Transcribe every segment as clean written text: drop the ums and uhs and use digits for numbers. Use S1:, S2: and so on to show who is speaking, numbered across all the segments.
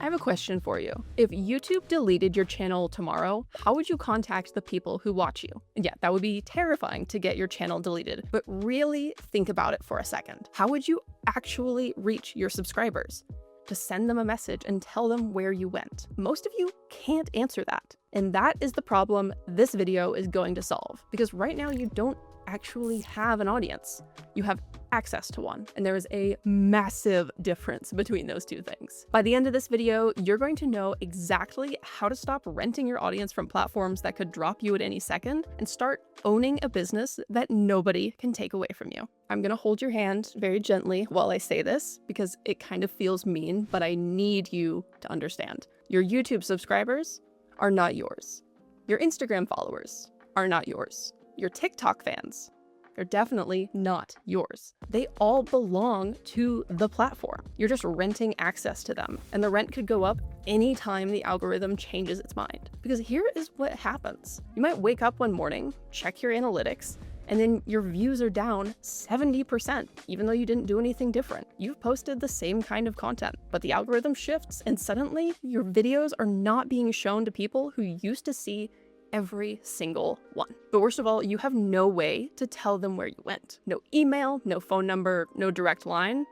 S1: I have a question for you. If YouTube deleted your channel tomorrow, how would you contact the people who watch you? And yeah, that would be terrifying to get your channel deleted, but really think about it for a second. How would you actually reach your subscribers? To send them a message and tell them where you went. Most of you can't answer that. And that is the problem this video is going to solve. Because right now you don't actually have an audience. You have access to one. And there is a massive difference between those two things. By the end of this video, you're going to know exactly how to stop renting your audience from platforms that could drop you at any second and start owning a business that nobody can take away from you. I'm gonna hold your hand very gently while I say this because it kind of feels mean, but I need you to understand. Your YouTube subscribers are not yours. Your Instagram followers are not yours. Your TikTok fans are definitely not yours. They all belong to the platform. You're just renting access to them, and the rent could go up anytime the algorithm changes its mind. Because here is what happens. You might wake up one morning, check your analytics, and then your views are down 70%, even though you didn't do anything different. You've posted the same kind of content, but the algorithm shifts, and suddenly your videos are not being shown to people who used to see every single one. But worst of all, you have no way to tell them where you went. No email, no phone number, no direct line,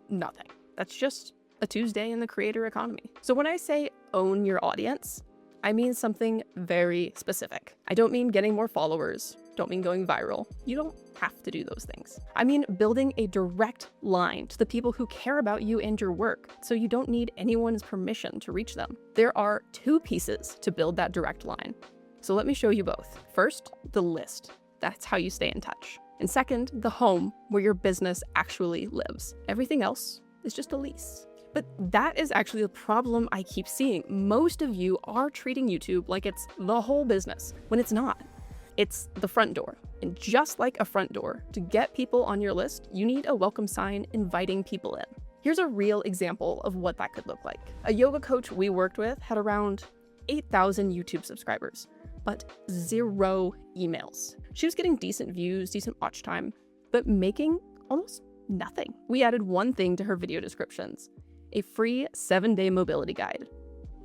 S1: nothing. That's just a Tuesday in the creator economy. So when I say own your audience, I mean something very specific. I don't mean getting more followers, don't mean going viral. You don't have to do those things. I mean building a direct line to the people who care about you and your work, so you don't need anyone's permission to reach them. There are two pieces to build that direct line. So let me show you both. First, the list. That's how you stay in touch. And second, the home where your business actually lives. Everything else is just a lease. But that is actually the problem I keep seeing. Most of you are treating YouTube like it's the whole business, when it's not. It's the front door. And just like a front door, to get people on your list, you need a welcome sign inviting people in. Here's a real example of what that could look like. A yoga coach we worked with had around 8,000 YouTube subscribers, but 0 emails. She was getting decent views, decent watch time, but making almost nothing. We added one thing to her video descriptions, a free 7-day mobility guide.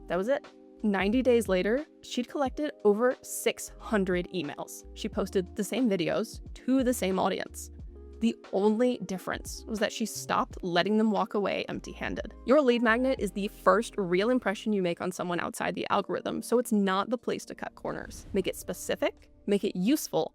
S1: That was it. 90 days later, she'd collected over 600 emails. She posted the same videos to the same audience. The only difference was that she stopped letting them walk away empty-handed. Your lead magnet is the first real impression you make on someone outside the algorithm, so it's not the place to cut corners. Make it specific, make it useful,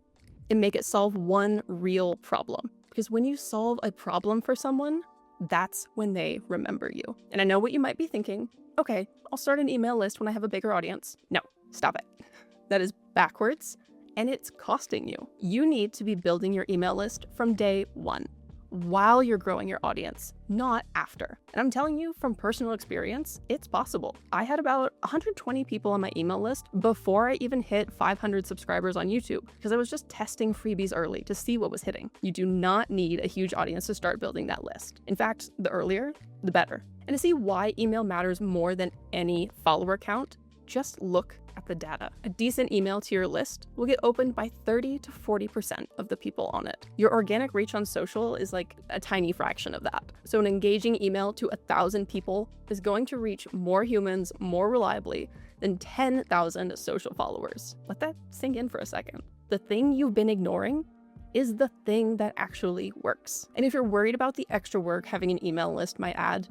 S1: and make it solve one real problem. Because when you solve a problem for someone, that's when they remember you. And I know what you might be thinking. Okay, I'll start an email list when I have a bigger audience. No, stop it. That is backwards. And it's costing you. You need to be building your email list from day one, while you're growing your audience, not after. And I'm telling you from personal experience, it's possible. I had about 120 people on my email list before I even hit 500 subscribers on YouTube, because I was just testing freebies early to see what was hitting. You do not need a huge audience to start building that list. In fact, the earlier, the better. And to see why email matters more than any follower count, just look at the data. A decent email to your list will get opened by 30 to 40% of the people on it. Your organic reach on social is like a tiny fraction of that. So an engaging email to 1,000 people is going to reach more humans more reliably than 10,000 social followers. Let that sink in for a second. The thing you've been ignoring is the thing that actually works. And if you're worried about the extra work having an email list might add,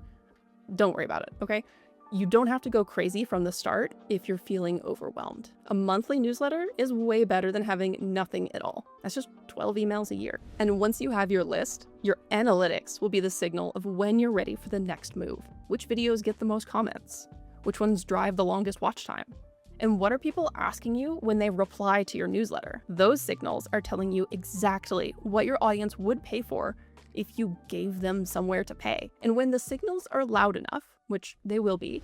S1: don't worry about it, okay? You don't have to go crazy from the start if you're feeling overwhelmed. A monthly newsletter is way better than having nothing at all. That's just 12 emails a year. And once you have your list, your analytics will be the signal of when you're ready for the next move. Which videos get the most comments? Which ones drive the longest watch time? And what are people asking you when they reply to your newsletter? Those signals are telling you exactly what your audience would pay for if you gave them somewhere to pay. And when the signals are loud enough, which they will be,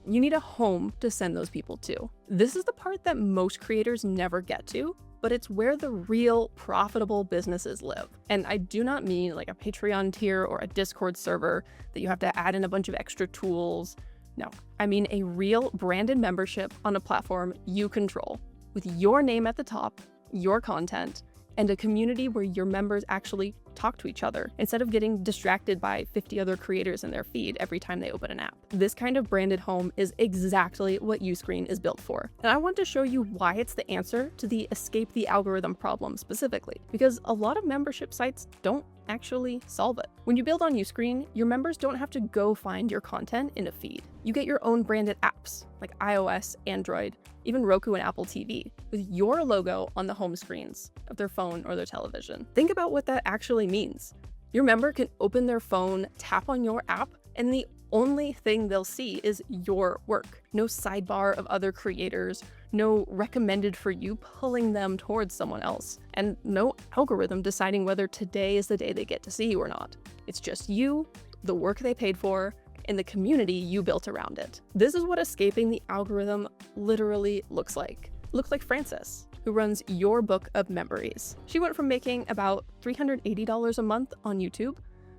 S1: you need a home to send those people to. This is the part that most creators never get to, but it's where the real profitable businesses live. And I do not mean like a Patreon tier or a Discord server that you have to add in a bunch of extra tools. No, I mean a real branded membership on a platform you control, with your name at the top, your content, and a community where your members actually talk to each other instead of getting distracted by 50 other creators in their feed every time they open an app. This kind of branded home is exactly what Uscreen is built for. And I want to show you why it's the answer to the escape the algorithm problem specifically, because a lot of membership sites don't actually solve it. When you build on Uscreen, your members don't have to go find your content in a feed. You get your own branded apps like iOS, Android, even Roku and Apple TV, with your logo on the home screens of their phone or their television. Think about what that actually means. Your member can open their phone, tap on your app, and the only thing they'll see is your work. No sidebar of other creators, no recommended for you pulling them towards someone else, and no algorithm deciding whether today is the day they get to see you or not. It's just you, the work they paid for, and the community you built around it. This is what escaping the algorithm literally looks like. Looks like Frances, who runs Your Book of Memories. She went from making about $380 a month on YouTube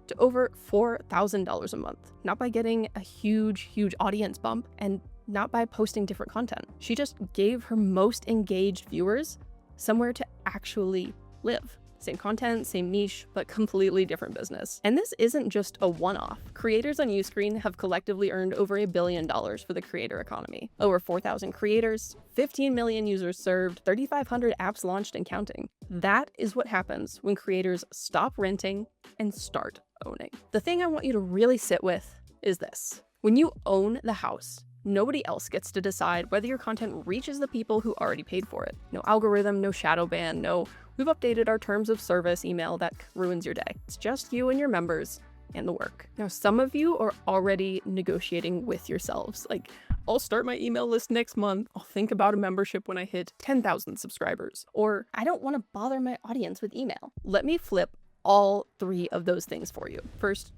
S1: to over $4,000 a month, not by getting a huge audience bump and not by posting different content. She just gave her most engaged viewers somewhere to actually live. Same content, same niche, but completely different business. And this isn't just a one-off. Creators on Uscreen have collectively earned over $1 billion for the creator economy. Over 4,000 creators, 15 million users served, 3,500 apps launched and counting. That is what happens when creators stop renting and start owning. The thing I want you to really sit with is this. When you own the house, nobody else gets to decide whether your content reaches the people who already paid for it. No algorithm, no shadow ban, no "we've updated our terms of service" email that ruins your day. It's just you and your members and the work. Now, some of you are already negotiating with yourselves. Like, I'll start my email list next month. I'll think about a membership when I hit 10,000 subscribers. Or I don't want to bother my audience with email. Let me flip all three of those things for you. First,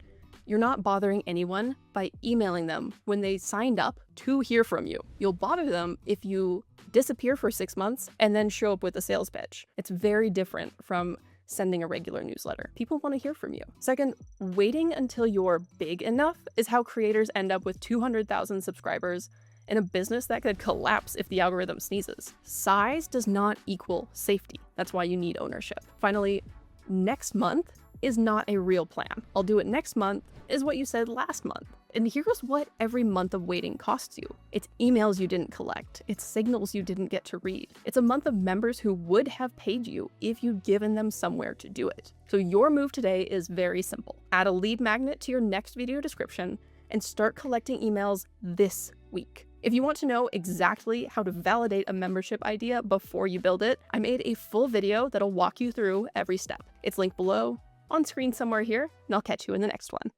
S1: you're not bothering anyone by emailing them when they signed up to hear from you. You'll bother them if you disappear for 6 months and then show up with a sales pitch. It's very different from sending a regular newsletter. People want to hear from you. Second, waiting until you're big enough is how creators end up with 200,000 subscribers in a business that could collapse if the algorithm sneezes. Size does not equal safety. That's why you need ownership. Finally, next month is not a real plan. I'll do it next month is what you said last month. And here's what every month of waiting costs you. It's emails you didn't collect. It's signals you didn't get to read. It's a month of members who would have paid you if you'd given them somewhere to do it. So your move today is very simple. Add a lead magnet to your next video description and start collecting emails this week. If you want to know exactly how to validate a membership idea before you build it, I made a full video that'll walk you through every step. It's linked below, on screen somewhere here, and I'll catch you in the next one.